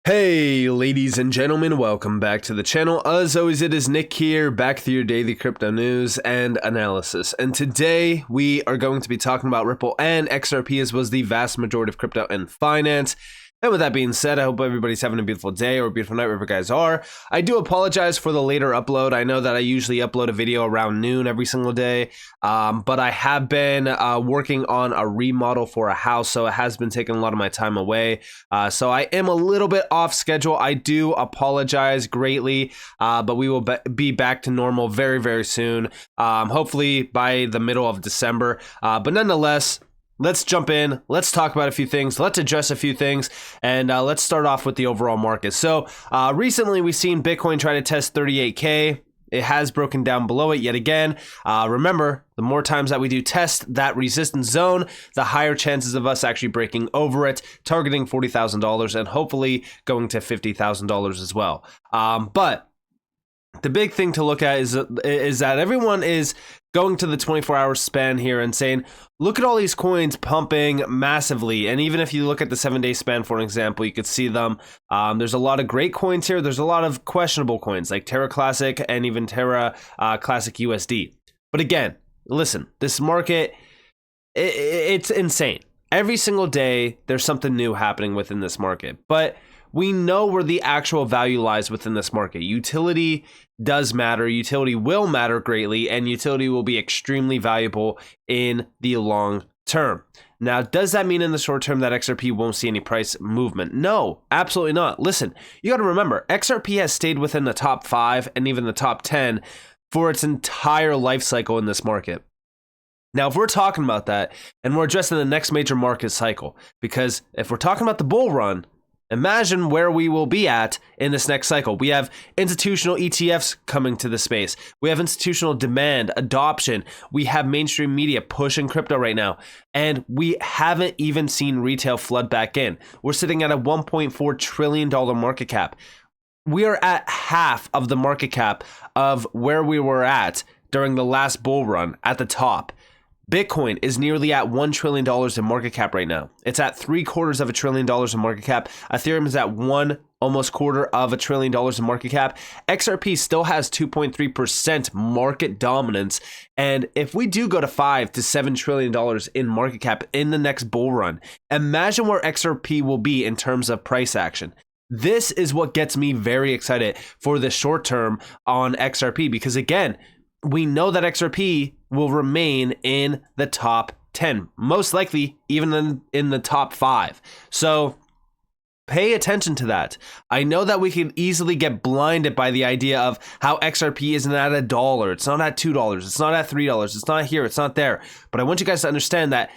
Hey ladies and gentlemen, welcome back to the channel. As always, it is Nick here, back with your daily crypto news and analysis. And today we are going to be talking about Ripple and XRP, as was the vast majority of crypto and finance. And with that being said, I hope everybody's having a beautiful day or a beautiful night wherever you guys are. I do apologize for the later upload. I know that I usually upload a video around noon every single day, but I have been working on a remodel for a house, so it has been taking a lot of my time away. So I am a little bit off schedule. I do apologize greatly, but we will be back to normal very, very soon, hopefully by the middle of December. But nonetheless, let's jump in. Let's talk about a few things. Let's address a few things. And let's start off with the overall market. So recently we've seen Bitcoin try to test 38K. It has broken down below it yet again. Remember, the more times that we do test that resistance zone, the higher chances of us actually breaking over it, targeting $40,000 and hopefully going to $50,000 as well. But the big thing to look at is that everyone is going to the 24-hour span here and saying, look at all these coins pumping massively. And even if you look at the 7-day span, for example, you could see them. There's a lot of great coins here. There's a lot of questionable coins like Terra Classic and even Terra Classic USD. But again, listen, this market, it's insane. Every single day, there's something new happening within this market. But we know where the actual value lies within this market. Utility does matter. Utility will matter greatly, and utility will be extremely valuable in the long term. Now, does that mean in the short term that XRP won't see any price movement? No, absolutely not. Listen, you got to remember, XRP has stayed within the top 5 and even the top 10 for its entire life cycle in this market. Now, if we're talking about that and we're addressing the next major market cycle, because if we're talking about the bull run, imagine where we will be at in this next cycle. We have institutional ETFs coming to the space. We have institutional demand, adoption. We have mainstream media pushing crypto right now. And we haven't even seen retail flood back in. We're sitting at a $1.4 trillion market cap. We are at half of the market cap of where we were at during the last bull run at the top. Bitcoin is nearly at $1 trillion in market cap right now. It's at $750 billion in market cap. Ethereum is at almost $250 billion in market cap. XRP still has 2.3% market dominance. And if we do go to $5 to $7 trillion in market cap in the next bull run, imagine where XRP will be in terms of price action. This is what gets me very excited for the short term on XRP, because again, we know that XRP will remain in the top 10, most likely even in the top 5. So pay attention to that. I know that we can easily get blinded by the idea of how XRP isn't at $1. It's not at $2. It's not at $3. It's not here. It's not there. But I want you guys to understand that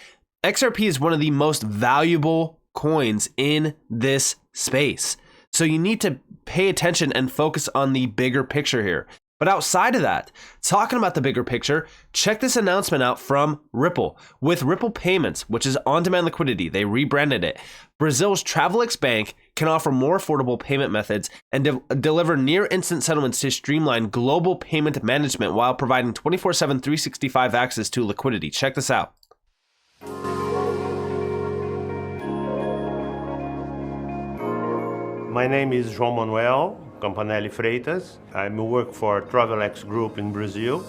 XRP is one of the most valuable coins in this space. So you need to pay attention and focus on the bigger picture here. But outside of that, talking about the bigger picture, check this announcement out from Ripple. With Ripple Payments, which is on-demand liquidity, they rebranded it. Brazil's Travelex bank can offer more affordable payment methods and deliver near-instant settlements to streamline global payment management while providing 24/7, 365 access to liquidity. Check this out. My name is João Manuel Campanelli Freitas. I work for Travelex Group in Brazil.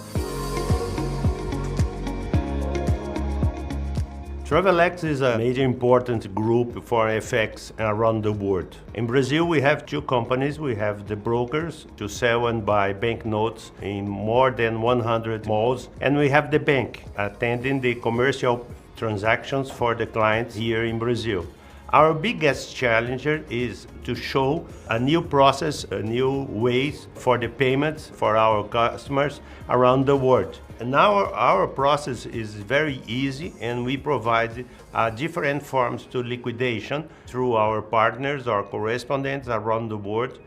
Travelex is a major important group for FX around the world. In Brazil, we have two companies. We have the brokers to sell and buy banknotes in more than 100 malls, and we have the bank attending the commercial transactions for the clients here in Brazil. Our biggest challenge is to show a new process, a new ways for the payments for our customers around the world. And now our process is very easy, and we provide different forms to liquidation through our partners or correspondents around the world.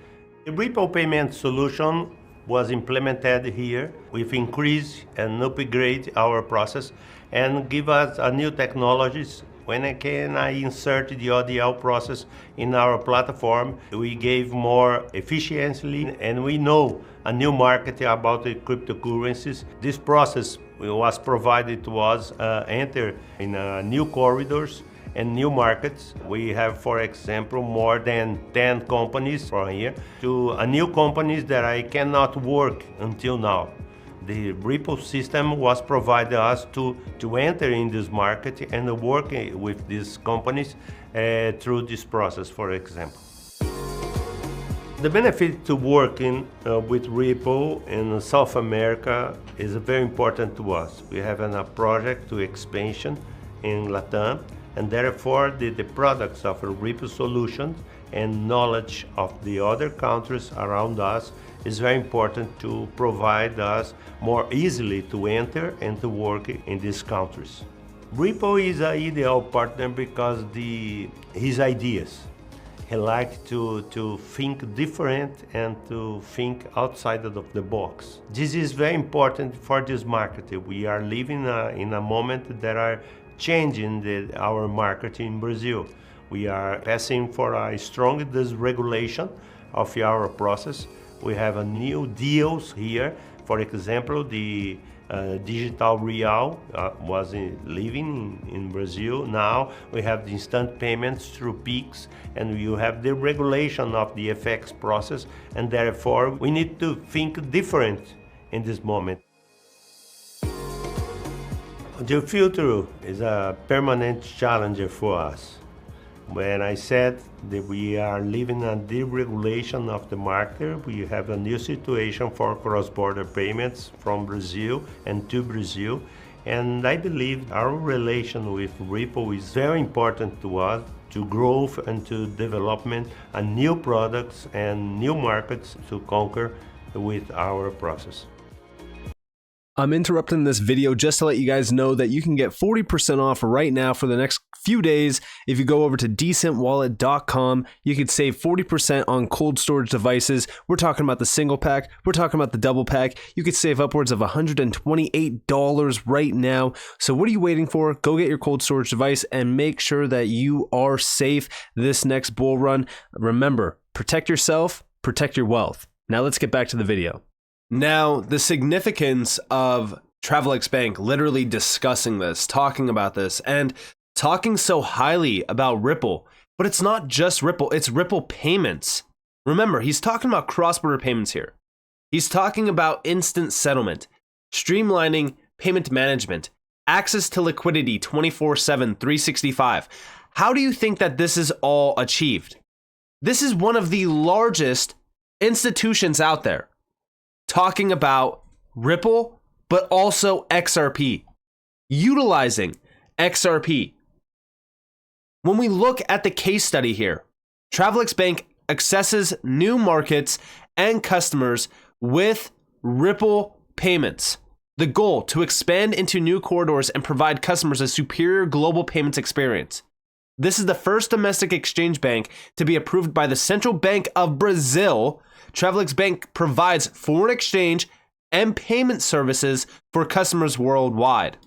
The Ripple payment solution was implemented here. We've increased and upgrade our process and give us a new technologies. When I insert the ODL process in our platform, we gave more efficiency, and we know a new market about the cryptocurrencies. This process was provided to us enter in new corridors, and new markets. We have, for example, more than 10 companies from here to a new companies that I cannot work until now. The Ripple system was provided us to enter in this market and work with these companies through this process, for example. The benefit to working with Ripple in South America is very important to us. We have a project to expansion in Latam, and therefore the products of Ripple solutions and knowledge of the other countries around us is very important to provide us more easily to enter and to work in these countries. Ripple is an ideal partner because his ideas. He likes to think different and to think outside of the box. This is very important for this market. We are living in a moment that are changing our market in Brazil. We are passing for a strong disregulation of our process. We have new deals here. For example, the digital real was living in Brazil. Now we have the instant payments through PIX, and you have the regulation of the FX process, and therefore we need to think different in this moment. The future is a permanent challenge for us. When I said that we are living a deregulation of the market, we have a new situation for cross-border payments from Brazil and to Brazil. And I believe our relation with Ripple is very important to us, to growth and to development and new products and new markets to conquer with our process. I'm interrupting this video just to let you guys know that you can get 40% off right now for the next few days. If you go over to DCENTWallet.com, you could save 40% on cold storage devices. We're talking about the single pack. We're talking about the double pack. You could save upwards of $128 right now. So what are you waiting for? Go get your cold storage device and make sure that you are safe this next bull run. Remember, protect yourself, protect your wealth. Now let's get back to the video. Now, the significance of Travelex Bank literally discussing this, talking about this, and talking so highly about Ripple. But it's not just Ripple, it's Ripple payments. Remember, he's talking about cross-border payments here. He's talking about instant settlement, streamlining payment management, access to liquidity 24/7, 365. How do you think that this is all achieved? This is one of the largest institutions out there, talking about Ripple, but also XRP, utilizing XRP. When we look at the case study here, Travelex Bank accesses new markets and customers with Ripple payments. The goal, to expand into new corridors and provide customers a superior global payments experience. This is the first domestic exchange bank to be approved by the Central Bank of Brazil. Travelex Bank provides foreign exchange and payment services for customers worldwide.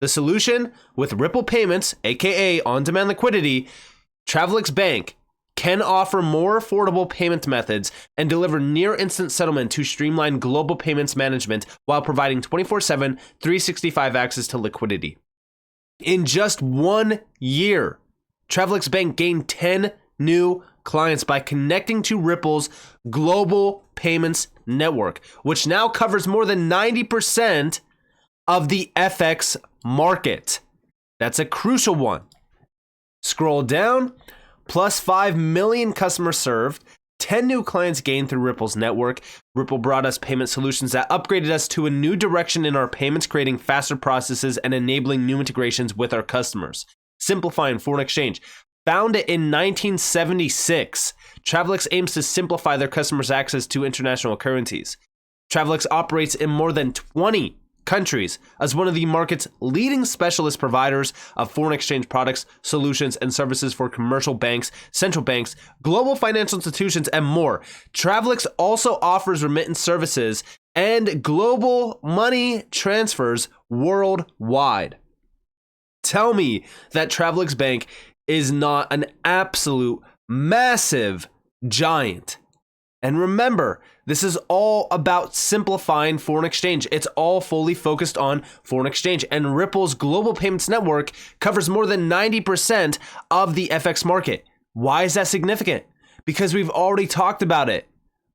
The solution with Ripple payments, aka on-demand liquidity, Travelex Bank can offer more affordable payment methods and deliver near instant settlement to streamline global payments management while providing 24/7, 365 access to liquidity. In just 1 year, Travelex Bank gained 10 new clients by connecting to Ripple's global payments network, which now covers more than 90% of the FX market. That's a crucial one. Scroll down, plus 5 million customers served, 10 new clients gained through Ripple's network. Ripple brought us payment solutions that upgraded us to a new direction in our payments, creating faster processes and enabling new integrations with our customers. Simplifying foreign exchange. Founded in 1976, Travelex aims to simplify their customers' access to international currencies. Travelex operates in more than 20 countries as one of the market's leading specialist providers of foreign exchange products, solutions, and services for commercial banks, central banks, global financial institutions, and more. Travelex also offers remittance services and global money transfers worldwide. Tell me that Travelex Bank is not an absolute massive giant. And remember, this is all about simplifying foreign exchange. It's all fully focused on foreign exchange. And Ripple's global payments network covers more than 90% of the FX market. Why is that significant? Because we've already talked about it.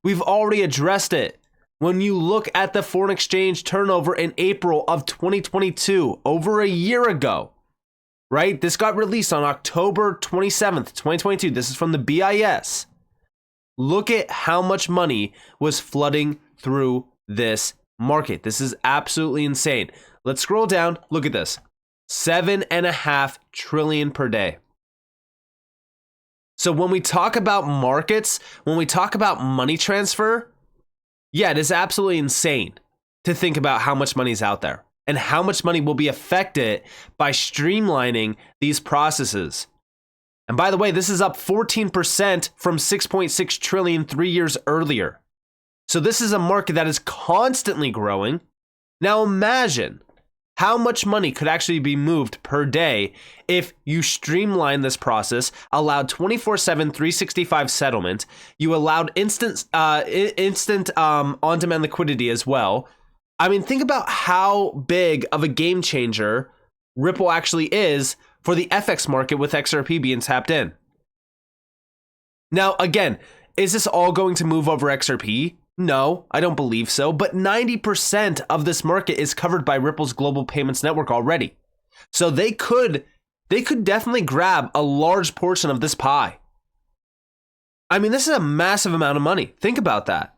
We've already addressed it. When you look at the foreign exchange turnover in April of 2022, over a year ago, right? This got released on October 27th, 2022. This is from the BIS. Look at how much money was flooding through this market. This is absolutely insane. Let's scroll down. Look at this. 7.5 trillion per day. So when we talk about markets, when we talk about money transfer, yeah, it is absolutely insane to think about how much money is out there and how much money will be affected by streamlining these processes. And by the way, this is up 14% from 6.6 trillion 3 years earlier. So this is a market that is constantly growing. Now imagine how much money could actually be moved per day if you streamline this process, allowed 24/7, 365 settlement, you allowed instant on-demand liquidity as well. I mean, think about how big of a game changer Ripple actually is for the FX market with XRP being tapped in. Now, again, is this all going to move over XRP? No, I don't believe so, but 90% of this market is covered by Ripple's global payments network already. So they could definitely grab a large portion of this pie. I mean, this is a massive amount of money. Think about that.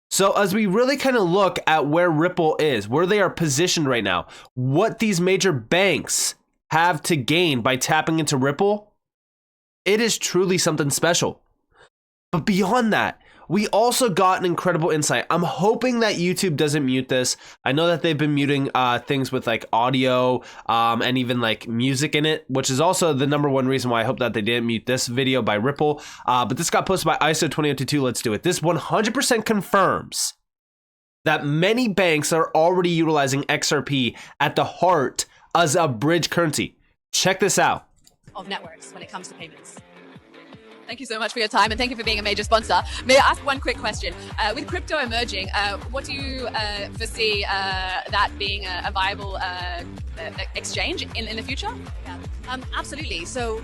So as we really kind of look at where Ripple is, where they are positioned right now, what these major banks have to gain by tapping into Ripple, it is truly something special. But beyond that, we also got an incredible insight. I'm hoping that YouTube doesn't mute this. I know that they've been muting things with like audio and even like music in it, which is also the number one reason why I hope that they didn't mute this video by Ripple. But this got posted by ISO 2022. Let's do it. This 100% confirms that many banks are already utilizing XRP at the heart as a bridge currency. Check this out. Of networks when it comes to payments. Thank you so much for your time and thank you for being a major sponsor. May I ask one quick question? With crypto emerging, what do you foresee that being a viable exchange in the future? Yeah. Absolutely. So,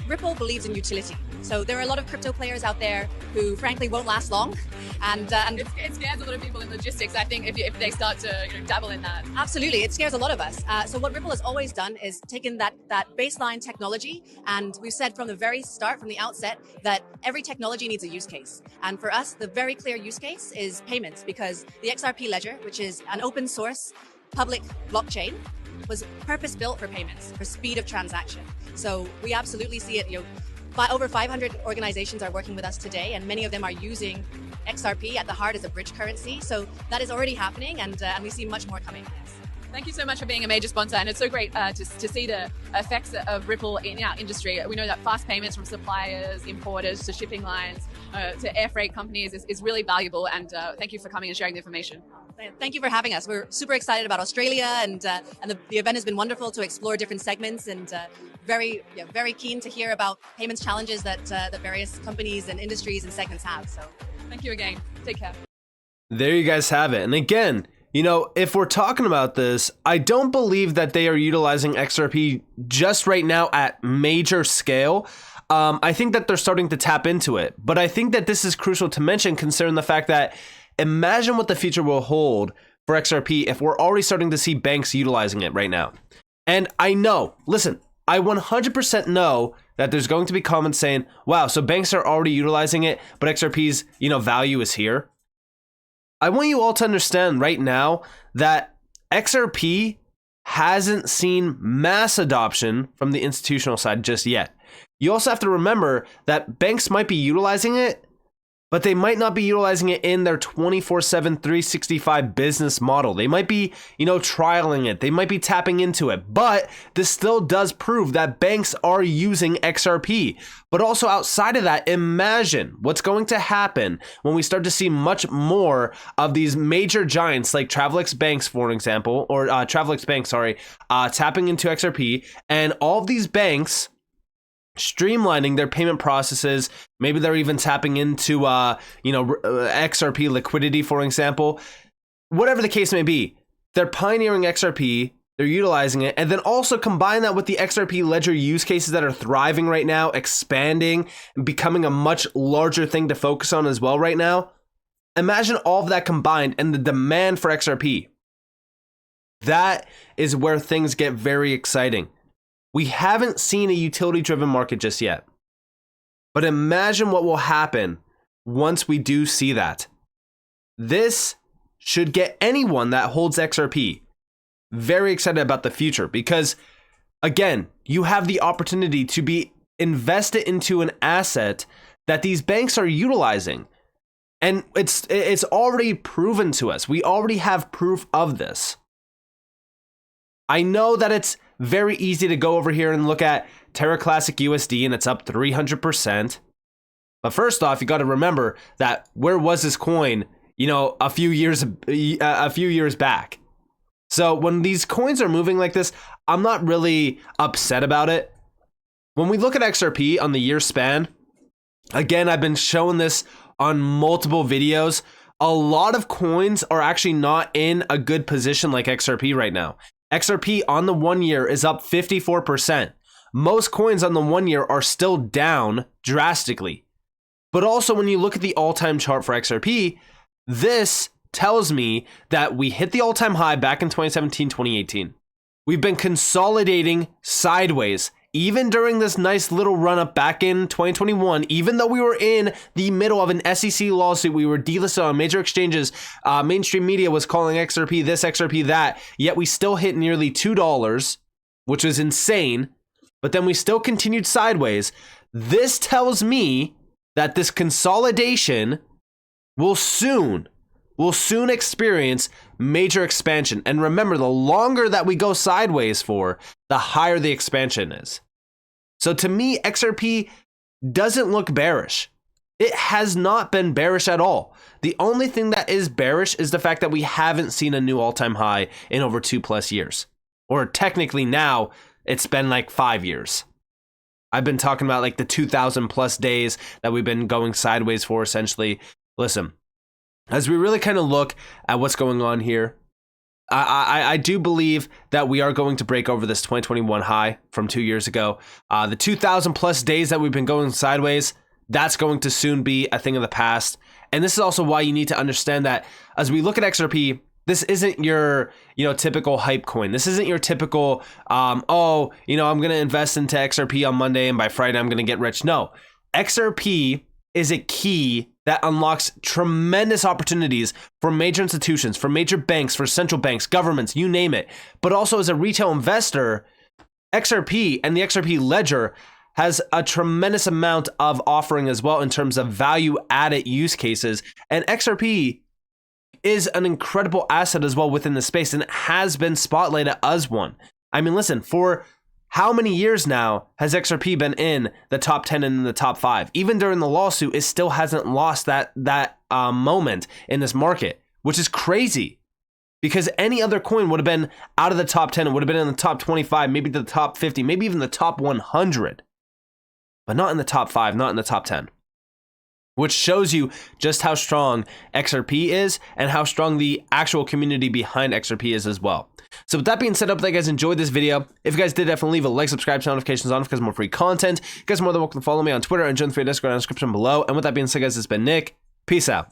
Ripple believes in utility. So there are a lot of crypto players out there who frankly won't last long. And it scares a lot of people in logistics, I think, if they start to dabble in that. Absolutely, it scares a lot of us. So what Ripple has always done is taken that baseline technology, and we've said from the very start, from the outset, that every technology needs a use case. And for us, the very clear use case is payments, because the XRP ledger, which is an open source public blockchain, was purpose-built for payments, for speed of transaction. So we absolutely see it. Over 500 organizations are working with us today, and many of them are using XRP at the heart as a bridge currency. So that is already happening, and we see much more coming. Yes. Thank you so much for being a major sponsor, and it's so great to see the effects of Ripple in our industry. We know that fast payments from suppliers, importers, to shipping lines, to air freight companies is really valuable, and thank you for coming and sharing the information. Thank you for having us. We're super excited about Australia, and the event has been wonderful to explore different segments, and very keen to hear about payments challenges that various companies and industries and segments have. So thank you again. Take care. There you guys have it. And again, if we're talking about this, I don't believe that they are utilizing XRP just right now at major scale. I think that they're starting to tap into it. But I think that this is crucial to mention, considering the fact that imagine what the future will hold for XRP if we're already starting to see banks utilizing it right now. And I know, listen, I 100% know that there's going to be comments saying, wow, so banks are already utilizing it, but XRP's, value is here. I want you all to understand right now that XRP hasn't seen mass adoption from the institutional side just yet. You also have to remember that banks might be utilizing it, but they might not be utilizing it in their 24/7, 365 business model. They might be, trialing it. They might be tapping into it. But this still does prove that banks are using XRP. But also outside of that, imagine what's going to happen when we start to see much more of these major giants like Travelex banks, for example, or Travelex Bank, tapping into XRP, and all of these banks streamlining their payment processes. Maybe they're even tapping into, XRP liquidity, for example. Whatever the case may be, they're pioneering XRP, they're utilizing it, and then also combine that with the XRP ledger use cases that are thriving right now, expanding, and becoming a much larger thing to focus on as well right now. Imagine all of that combined and the demand for XRP. That is where things get very exciting. We haven't seen a utility-driven market just yet. But imagine what will happen once we do see that. This should get anyone that holds XRP very excited about the future because, again, you have the opportunity to be invested into an asset that these banks are utilizing. And it's already proven to us. We already have proof of this. I know that it's very easy to go over here and look at Terra Classic USD and it's up 300%. But first off, you got to remember that where was this coin, a few years back. So when these coins are moving like this, I'm not really upset about it. When we look at XRP on the year span, again, I've been showing this on multiple videos. A lot of coins are actually not in a good position like XRP right now. XRP on the 1 year is up 54%. Most coins on the 1 year are still down drastically. But also when you look at the all-time chart for XRP, this tells me that we hit the all-time high back in 2017, 2018. We've been consolidating sideways, even during this nice little run up back in 2021, even though we were in the middle of an SEC lawsuit, we were delisted on major exchanges, mainstream media was calling XRP this, XRP that, yet we still hit nearly $2, which was insane, but then we still continued sideways. This tells me that this consolidation will soon experience major expansion. And remember, the longer that we go sideways for, the higher the expansion is. So to me, XRP doesn't look bearish. It has not been bearish at all. The only thing that is bearish is the fact that we haven't seen a new all-time high in over 2+ years. Or technically now, it's been like 5 years. I've been talking about like the 2,000+ days that we've been going sideways for, essentially. Listen, as we really kind of look at what's going on here, I do believe that we are going to break over this 2021 high from 2 years ago. The 2,000+ days that we've been going sideways, that's going to soon be a thing of the past. And this is also why you need to understand that as we look at XRP, this isn't your, typical hype coin. This isn't your typical, I'm going to invest into XRP on Monday and by Friday I'm going to get rich. No, XRP is a key that unlocks tremendous opportunities for major institutions, for major banks, for central banks, governments, you name it. But also as a retail investor, XRP and the XRP ledger has a tremendous amount of offering as well in terms of value-added use cases. And XRP is an incredible asset as well within the space, and it has been spotlighted as one. I mean, listen, for how many years now has XRP been in the top 10 and in the top 5? Even during the lawsuit, it still hasn't lost that moment in this market, which is crazy. Because any other coin would have been out of the top 10, it would have been in the top 25, maybe the top 50, maybe even the top 100. But not in the top 5, not in the top 10. Which shows you just how strong XRP is and how strong the actual community behind XRP is as well. So with that being said, I hope that you guys enjoyed this video. If you guys did, definitely leave a like, subscribe, turn notifications on because more free content. You guys are more than welcome to follow me on Twitter and join the free Discord in the description below. And with that being said, guys, it's been Nick. Peace out.